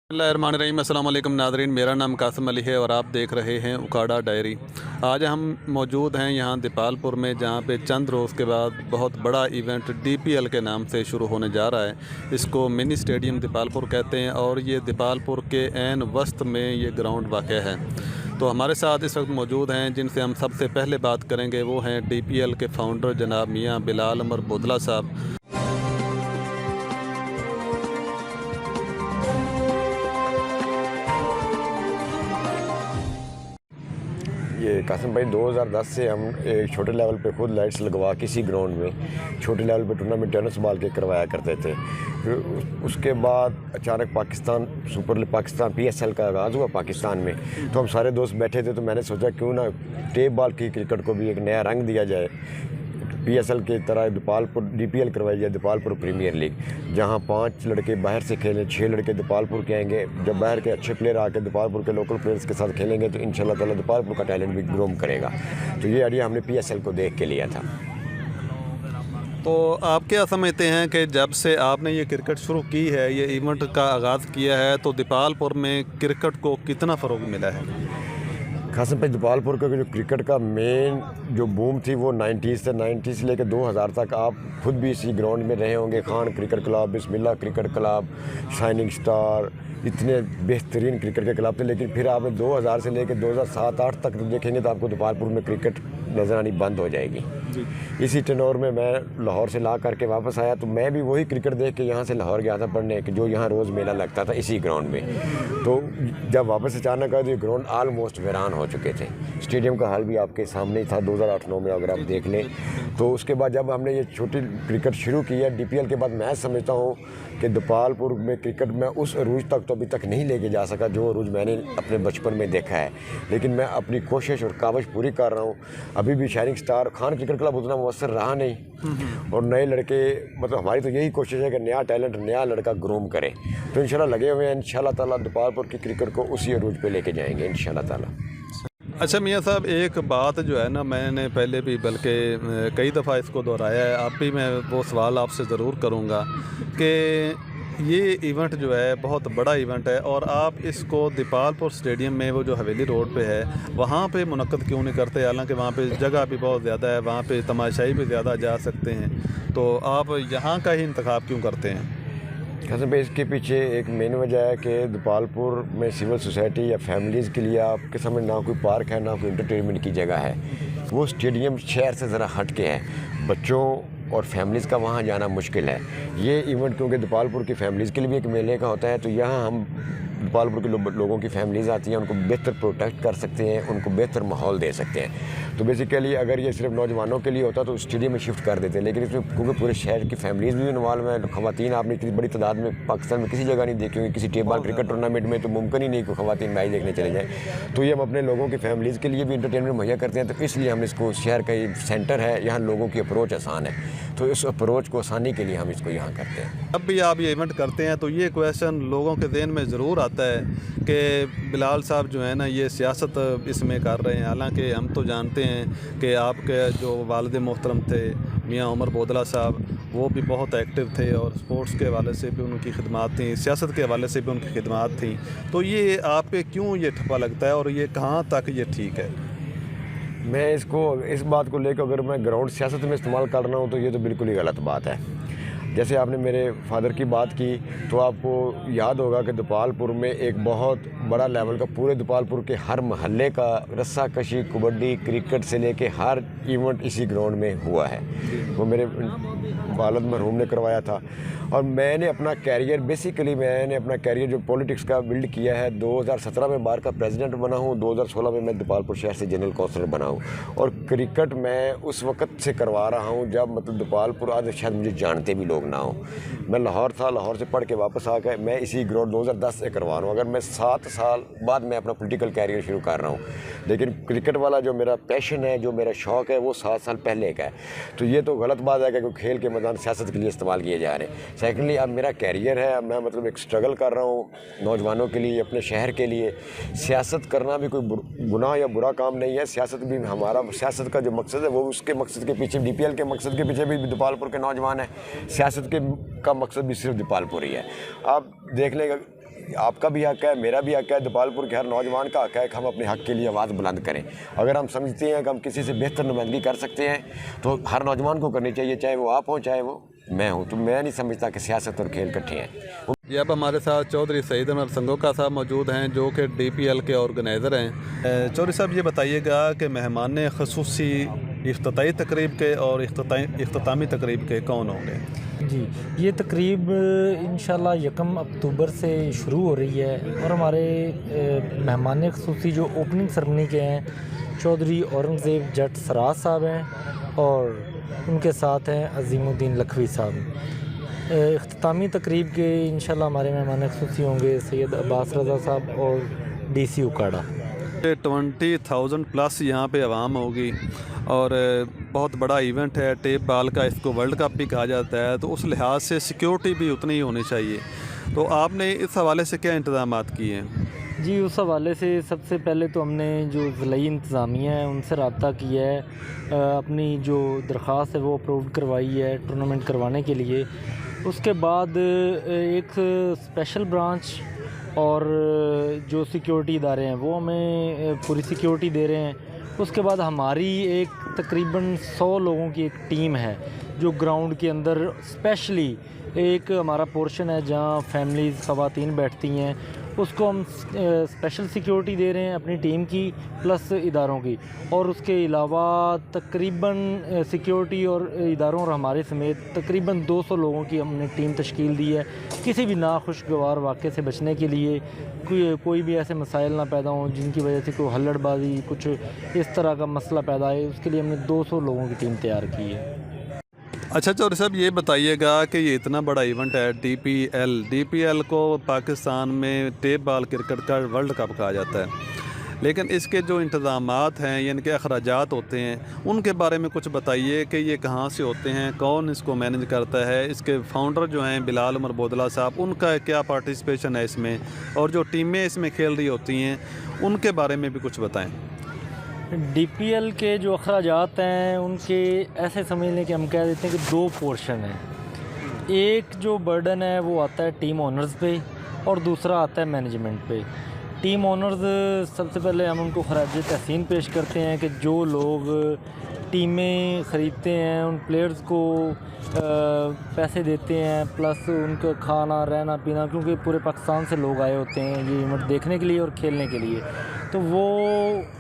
बिस्मिल्लाहिर्रहमानिर्रहीम। अस्सलाम वालेकुम नाज़रीन, मेरा नाम कासिम अली है और आप देख रहे हैं उकाड़ा डायरी। आज हम मौजूद हैं यहाँ दीपालपुर में, जहाँ पे चंद रोज़ के बाद बहुत बड़ा इवेंट DPL के नाम से शुरू होने जा रहा है। इसको मिनी स्टेडियम दीपालपुर कहते हैं और ये दीपालपुर के ऐन वस्त में ये ग्राउंड वाक़ है। तो हमारे साथ इस वक्त मौजूद हैं जिनसे हम सबसे पहले बात करेंगे, वो हैं DPL के फ़ाउंडर जनाब मियाँ बिलाल उमर बोदला साहब। ये कासिम भाई 2010 से हम एक छोटे लेवल पे खुद लाइट्स लगवा के इसी ग्राउंड में छोटे लेवल पे टूर्नामेंट टेनिस बॉल के करवाया करते थे। फिर उसके बाद अचानक Pakistan super league Pakistan PSL का आगाज़ हुआ पाकिस्तान में, तो हम सारे दोस्त बैठे थे। तो मैंने सोचा क्यों ना टेप बॉल की क्रिकेट को भी एक नया रंग दिया जाए। PSL की तरह दीपालपुर DPL करवाई जाए, दीपालपुर प्रीमियर लीग, जहां 5 लड़के बाहर से खेलें, 6 लड़के दीपालपुर के आएंगे। जब बाहर के अच्छे प्लेयर आके दीपालपुर के लोकल प्लेयर्स के साथ खेलेंगे तो इंशाल्लाह ताला दीपालपुर का टैलेंट भी ग्रोम करेगा। तो ये आइडिया हमने PSL को देख के लिया था। तो आप क्या समझते हैं कि जब से आपने ये क्रिकेट शुरू की है, ये इवेंट का आगाज़ किया है, तो दीपालपुर में क्रिकेट को कितना फ़रोग मिला है? खासतौर पे दीपालपुर का जो क्रिकेट का मेन जो बूम थी वो 90 से लेकर 2000 तक आप खुद भी इसी ग्राउंड में रहे होंगे। खान क्रिकेट क्लब, बिस्मिल्लाह क्रिकेट क्लब, शाइनिंग स्टार, इतने बेहतरीन क्रिकेट के क्लब थे। लेकिन फिर आप 2000 से लेकर 2007-8 तक देखेंगे तो आपको दीपालपुर में क्रिकेट नज़र आनी बंद हो जाएगी। इसी टेनोर में मैं लाहौर से ला करके वापस आया, तो मैं भी वही क्रिकेट देख के यहाँ से लाहौर गया था पढ़ने, कि जो यहाँ रोज़ मेला लगता था इसी ग्राउंड में। तो जब वापस अचानक आया तो ये ग्राउंड आलमोस्ट वीरान हो चुके थे। स्टेडियम का हाल भी आपके सामने ही था 2008-9 में, अगर आप देख लें। तो उसके बाद जब हमने ये छोटी क्रिकेट शुरू किया DPL के बाद, मैं समझता हूँ कि दीपालपुर में क्रिकेट में उस अरूज तक तो अभी तक नहीं लेके जा सका जो अरूज मैंने अपने बचपन में देखा है। लेकिन मैं अपनी कोशिश और काविश पूरी कर रहा हूँ। अभी भी shining star, Khan cricket club उतना मुअस्सर रहा नहीं, और नए लड़के, मतलब हमारी तो यही कोशिश है कि नया टैलेंट, नया लड़का ग्रूम करे। तो इंशाल्लाह लगे हुए हैं, इंशाल्लाह ताला दीपालपुर की क्रिकेट को उसी अरूज पे लेके जाएंगे इंशाल्लाह ताला। अच्छा मियाँ साहब, एक बात जो है ना, मैंने पहले भी बल्कि कई दफ़ा इसको दोहराया है, अब भी मैं वो सवाल आपसे ज़रूर करूँगा कि ये इवेंट जो है बहुत बड़ा इवेंट है और आप इसको दीपालपुर स्टेडियम में, वो जो हवेली रोड पे है, वहाँ पे मुनक्कद क्यों नहीं करते? हालांकि वहाँ पे जगह भी बहुत ज़्यादा है, वहाँ पे तमाशाई भी ज़्यादा जा सकते हैं, तो आप यहाँ का ही इंतखाब क्यों करते हैं? खासतौर पे इसके पीछे एक मेन वजह है कि दीपालपुर में सिविल सोसाइटी या फैमिलीज़ के लिए आपके सामने ना कोई पार्क है, ना कोई इंटरटेनमेंट की जगह है। वो स्टेडियम शहर से ज़रा हट के है, बच्चों और फैमिलीज़ का वहाँ जाना मुश्किल है। ये इवेंट क्योंकि दीपालपुर की फैमिलीज़ के लिए भी एक मेले का होता है, तो यहाँ हम दीपालपुर के लोगों की फैमिलीज़ आती हैं, उनको बेहतर प्रोटेक्ट कर सकते हैं, उनको बेहतर माहौल दे सकते हैं। तो बेसिकली अगर ये सिर्फ नौजवानों के लिए होता तो स्टेडियम में शिफ्ट कर देते, लेकिन इसमें क्योंकि पूरे शहर की फैमिलीज़ भी इन्वॉल्व हैं। ख़वातीन आपने इतनी बड़ी तादाद में पाकिस्तान में किसी जगह नहीं देखी होगी, किसी टेबल क्रिकेट टूर्नामेंट में तो मुमकिन ही नहीं कि ख़वातीन मैच देखने चले जाएँ। तो ये हम अपने लोगों की फैमिलीज़ के लिए भी इंटरटेनमेंट मुहैया करते हैं, तो इसलिए हम इसको, शहर का ये सेंटर है, यहाँ लोगों की अप्रोच आसान है, तो इस अप्रोच को आसानी के लिए हम इसको यहाँ करते हैं। अब भी आप ये इवेंट करते हैं तो ये क्वेश्चन लोगों के ज़हन में ज़रूर आता है कि बिलाल साहब जो है ना, ये सियासत इसमें कर रहे हैं। हालांकि हम तो जानते हैं कि आपके जो वालिद मोहतरम थे मियाँ उमर बोदला साहब, वो भी बहुत एक्टिव थे और स्पोर्ट्स के हवाले से भी उनकी खिदमात थी, सियासत के हवाले से भी उनकी खिदमात थी। तो ये आप पे क्यों ये ठप्पा लगता है और ये कहाँ तक ये ठीक है? मैं इस बात को लेकर अगर मैं ग्राउंड सियासत में इस्तेमाल कर रहा हूँ तो ये तो बिल्कुल ही गलत बात है। जैसे आपने मेरे फादर की बात की, तो आपको याद होगा कि दीपालपुर में एक बहुत बड़ा लेवल का, पूरे दीपालपुर के हर महल्ले का रस्सा कशी, कबड्डी, क्रिकेट से लेके हर इवेंट इसी ग्राउंड में हुआ है। वो मेरे वालिद मरहूम ने करवाया था। और मैंने अपना कैरियर जो पॉलिटिक्स का बिल्ड किया है, 2017 में बार का प्रेसिडेंट बना हूँ, 2016 में मैं दीपालपुर शहर से जनरल काउंसिलर बना हूँ। और क्रिकेट मैं उस वक़्त से करवा रहा हूँ जब मतलब दीपालपुर आज शायद मुझे जानते भी लोग ना हो। मैं लाहौर था, लाहौर से पढ़ के वापस आ गए, मैं इसी ग्राउंड 2010 से करवा रहा हूँ। अगर मैं 7 साल बाद मैं अपना पॉलिटिकल कैरियर शुरू कर रहा हूँ, लेकिन क्रिकेट वाला जो मेरा पैशन है, जो मेरा शौक़ है, वो 7 साल पहले का है। तो ये तो गलत बात है कि खेल के मैदान सियासत के लिए इस्तेमाल किए जा रहे हैं। सेकेंडली अब मेरा कैरियर है, अब मैं मतलब एक स्ट्रगल कर रहा हूँ नौजवानों के लिए, अपने शहर के लिए। सियासत करना भी कोई गुनाह या बुरा काम नहीं है। सियासत भी हमारा, सियासत का जो मकसद है वो, उसके मकसद के पीछे, DPL के मकसद के पीछे भी दीपालपुर के नौजवान हैं। सियासत का मकसद भी सिर्फ दीपालपुर ही है। आप देख लेंगे آپ کا بھی حق ہے, میرا بھی حق ہے, دپالپور کے ہر نوجوان کا حق ہے کہ ہم اپنے حق کے لیے آواز بلند کریں. اگر ہم سمجھتے ہیں کہ ہم کسی سے بہتر نمائندگی کر سکتے ہیں تو ہر نوجوان کو کرنی چاہیے, چاہے وہ آپ ہوں چاہے وہ میں ہوں. تو میں نہیں سمجھتا کہ سیاست اور کھیل کٹھے ہیں. یہ اب ہمارے ساتھ چودھری سعید انور سنگوکا صاحب موجود ہیں جو کہ DPL کے آرگنائزر ہیں. چودھری صاحب یہ بتائیے گا کہ مہمان خصوصی افتتاحی تقریب کے اور اختتامی تقریب کے کون ہوں گے؟ جی, یہ تقریب انشاءاللہ 1 اکتوبر سے شروع ہو رہی ہے اور ہمارے مہمان خصوصی جو اوپننگ سرمنی کے ہیں چودھری اورنگزیب جٹ سراج صاحب ہیں اور ان کے ساتھ ہیں عظیم الدین لکھوی صاحب. اختتامی تقریب کے انشاءاللہ ہمارے مہمان خصوصی ہوں گے سید عباس رضا صاحب اور DC اکاڑا. 20,000 پلس یہاں پہ عوام ہوگی اور بہت بڑا ایونٹ ہے, ٹیپ بال کا اس کو ورلڈ کپ بھی کہا جاتا ہے, تو اس لحاظ سے سیکیورٹی بھی اتنی ہی ہونی چاہیے. تو آپ نے اس حوالے سے کیا انتظامات کیے ہیں؟ جی, اس حوالے سے سب سے پہلے تو ہم نے جو ضلعی انتظامیہ ہے ان سے رابطہ کیا ہے, اپنی جو درخواست ہے وہ اپروو کروائی ہے ٹورنامنٹ کروانے کے لیے. اس کے بعد ایک اسپیشل برانچ اور جو سیکیورٹی ادارے ہیں وہ ہمیں پوری سیکیورٹی دے رہے ہیں. اس کے بعد ہماری ایک تقریباً 100 لوگوں کی ایک ٹیم ہے جو گراؤنڈ کے اندر اسپیشلی ایک ہمارا پورشن ہے جہاں فیملیز خواتین بیٹھتی ہیں, اس کو ہم اسپیشل سیکیورٹی دے رہے ہیں اپنی ٹیم کی پلس اداروں کی. اور اس کے علاوہ تقریباً سیکیورٹی اور اداروں اور ہمارے سمیت تقریباً 200 لوگوں کی ہم نے ٹیم تشکیل دی ہے کسی بھی ناخوشگوار واقعے سے بچنے کے لیے. کوئی بھی ایسے مسائل نہ پیدا ہوں جن کی وجہ سے کوئی ہلڑ بازی کچھ اس طرح کا مسئلہ پیدا ہے, اس کے لیے ہم نے 200 لوگوں کی ٹیم تیار کی ہے. اچھا چودھری صاحب یہ بتائیے گا کہ یہ اتنا بڑا ایونٹ ہے DPL کو پاکستان میں ٹیپ بال کرکٹ کا ورلڈ کپ کہا جاتا ہے, لیکن اس کے جو انتظامات ہیں یعنی کہ اخراجات ہوتے ہیں ان کے بارے میں کچھ بتائیے کہ یہ کہاں سے ہوتے ہیں, کون اس کو مینیج کرتا ہے, اس کے فاؤنڈر جو ہیں بلال عمر بودلہ صاحب ان کا کیا پارٹیسپیشن ہے اس میں, اور جو ٹیمیں اس میں کھیل رہی ہوتی ہیں ان کے بارے میں بھی کچھ بتائیں. DPL کے جو اخراجات ہیں ان کے ایسے سمجھ لیں کہ ہم کہہ دیتے ہیں کہ 2 پورشن ہیں. ایک جو برڈن ہے وہ آتا ہے ٹیم اونرز پہ اور دوسرا آتا ہے مینجمنٹ پہ. ٹیم اونرز سب سے پہلے ہم ان کو خراج تحسین پیش کرتے ہیں کہ جو لوگ ٹیمیں خریدتے ہیں ان پلیئرز کو پیسے دیتے ہیں پلس ان کا کھانا رہنا پینا, کیونکہ پورے پاکستان سے لوگ آئے ہوتے ہیں یہ ایونٹ دیکھنے کے لیے اور کھیلنے کے لیے, تو وہ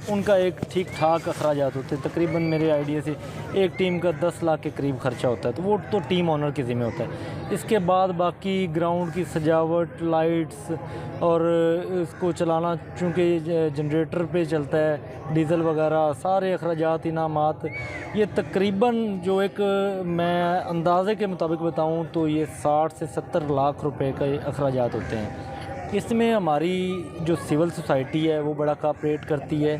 ان کا ایک ٹھیک ٹھاک اخراجات ہوتے ہیں. تقریباً میرے آئیڈیا سے ایک ٹیم کا 10 لاکھ کے قریب خرچہ ہوتا ہے, تو وہ تو ٹیم اونر کے ذمہ ہوتا ہے. اس کے بعد باقی گراؤنڈ کی سجاوٹ, لائٹس اور اس کو چلانا چونکہ جنریٹر پہ چلتا ہے, ڈیزل وغیرہ سارے اخراجات انعامات, یہ تقریباً جو ایک میں اندازے کے مطابق بتاؤں تو یہ 60 سے 70 لاکھ روپے کا اخراجات ہوتے ہیں. اس میں ہماری جو سول سوسائٹی ہے وہ بڑا کوآپریٹ کرتی ہے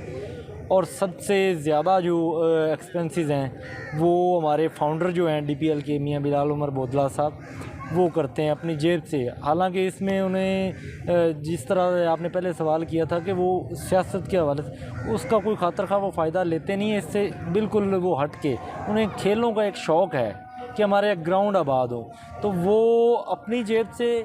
اور سب سے زیادہ جو ایکسپنسز ہیں وہ ہمارے فاؤنڈر جو ہیں DPL کے میاں بلال عمر بودلہ صاحب وہ کرتے ہیں اپنی جیب سے. حالانکہ اس میں انہیں جس طرح آپ نے پہلے سوال کیا تھا کہ وہ سیاست کے حوالے سے اس کا کوئی خاطر خواہ وہ فائدہ لیتے نہیں ہیں, اس سے بالکل وہ ہٹ کے انہیں کھیلوں کا ایک شوق ہے کہ ہمارے گراؤنڈ آباد ہو, تو وہ اپنی جیب سے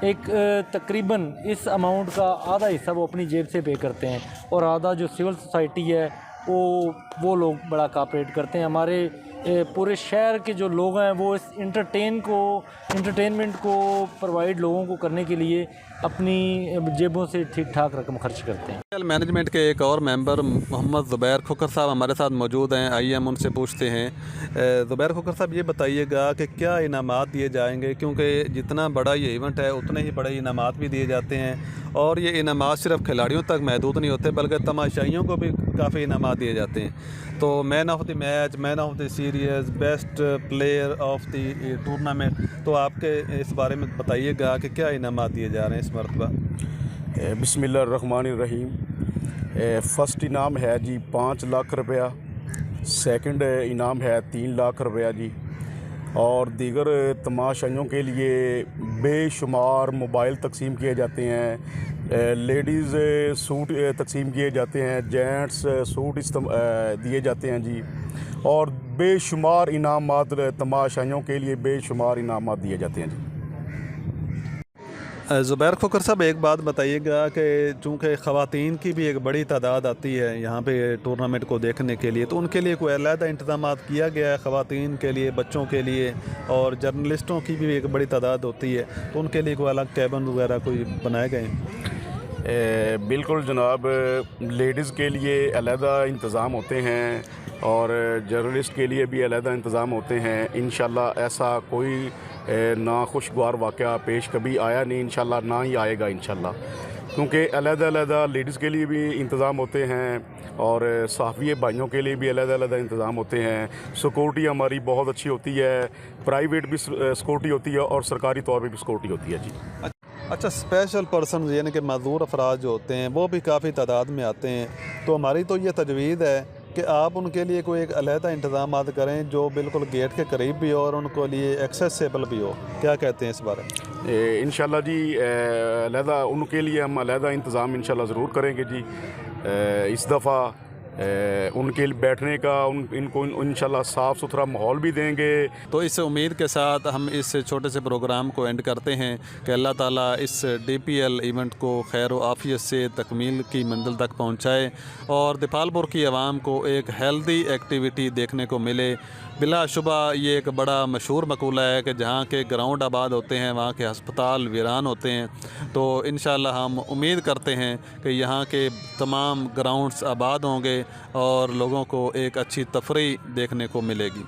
ایک تقریباً اس اماؤنٹ کا آدھا حصہ وہ اپنی جیب سے پے کرتے ہیں اور آدھا جو سول سوسائٹی ہے وہ لوگ بڑا کوآپریٹ کرتے ہیں. ہمارے پورے شہر کے جو لوگ ہیں وہ اس انٹرٹینمنٹ کو پرووائڈ لوگوں کو کرنے کے لیے اپنی جیبوں سے ٹھیک ٹھاک رقم خرچ کرتے ہیں. مینجمنٹ کے ایک اور ممبر محمد زبیر کھوکھر صاحب ہمارے ساتھ موجود ہیں, آئیے ہم ان سے پوچھتے ہیں. زبیر کھوکھر صاحب یہ بتائیے گا کہ کیا انعامات دیے جائیں گے, کیونکہ جتنا بڑا یہ ایونٹ ہے اتنے ہی بڑے انعامات بھی دیے جاتے ہیں, اور یہ انعامات صرف کھلاڑیوں تک محدود نہیں ہوتے بلکہ تماشائیوں کو بھی کافی انعامات دیے جاتے ہیں. تو man of the match, man of the series, best player of the tournament, تو آپ کے اس بارے میں بتائیے گا کہ کیا انعامات دیے جا رہے ہیں اس مرتبہ. بسم اللہ الرحمن الرحیم. فرسٹ انعام ہے جی 5 لاکھ روپیہ, سیکنڈ انعام ہے 3 لاکھ روپیہ جی, اور دیگر تماشائیوں کے لیے بے شمار موبائل تقسیم کیے جاتے ہیں, لیڈیز سوٹ تقسیم کیے جاتے ہیں, جینٹس سوٹ دیے جاتے ہیں جی, اور بے شمار انعامات تماشائیوں کے لیے بے شمار انعامات دیے جاتے ہیں جی. ज़ुबैर फ़खर साहब, एक बात बताइएगा कि चूँकि ख़वातीन की भी एक बड़ी तादाद आती है यहाँ पे टूर्नामेंट को देखने के लिए, तो उनके लिए कोई अलहदा इंतज़ामात किया गया है ख़वातीन के लिए, बच्चों के लिए, और जर्नलिस्टों की भी एक बड़ी तादाद होती है, तो उनके लिए कोई अलग कैबिन वगैरह कोई बनाए गए हैं? बिल्कुल जनाब, लेडीज़ के लिए अलहदा इंतज़ाम होते हैं और जर्नलिस्ट के लिए भी अलहदा इंतज़ाम होते हैं। इंशाल्लाह ऐसा कोई नाखुशगवार वाक़या पेश कभी आया नहीं, इंशाल्लाह ना ही आएगा इंशाल्लाह, क्योंकि अलहदा लेडीज़ के लिए भी इंतज़ाम होते हैं और सहाफ़ी भाइयों के लिए भी अलहदा इंतज़ाम होते हैं। सिक्योरिटी हमारी बहुत अच्छी होती है, प्राइवेट भी सिक्योरिटी होती है और सरकारी तौर पर भी सिक्योरिटी होती है जी। अच्छा, स्पेशल पर्सन यानी कि मज़दूर अफराद जो होते हैं वो भी काफ़ी तादाद में आते हैं, तो हमारी तो ये तजवीज़ है कि आप उनके लिए कोई एक अलहदा इंतज़ाम करें जो बिल्कुल गेट के करीब भी हो और उनको लिए एक्सेसिबल भी हो। क्या कहते हैं इस बारे में? इंशाल्लाह जी, अलहदा उनके लिए हम अलहदा इंतज़ाम इंशाल्लाह ज़रूर करेंगे जी। इस दफ़ा उनके बैठने का इनको इंशाल्लाह साफ़ सुथरा माहौल भी देंगे। तो इस उम्मीद के साथ हम इस छोटे से प्रोग्राम को एंड करते हैं कि अल्लाह ताला इस DPL इवेंट को खैर व आफ़ियत से तकमील की मंजिल तक पहुंचाए और दिपालपुर की आवाम को एक हेल्दी एक्टिविटी देखने को मिले। बिलाशुबा ये एक बड़ा मशहूर मकूला है कि जहाँ के ग्राउंड आबाद होते हैं वहाँ के हस्पताल वीरान होते हैं, तो इंशाल्लाह हम उम्मीद करते हैं कि यहाँ के तमाम ग्राउंड्स आबाद होंगे और लोगों को एक अच्छी तफरीह देखने को मिलेगी।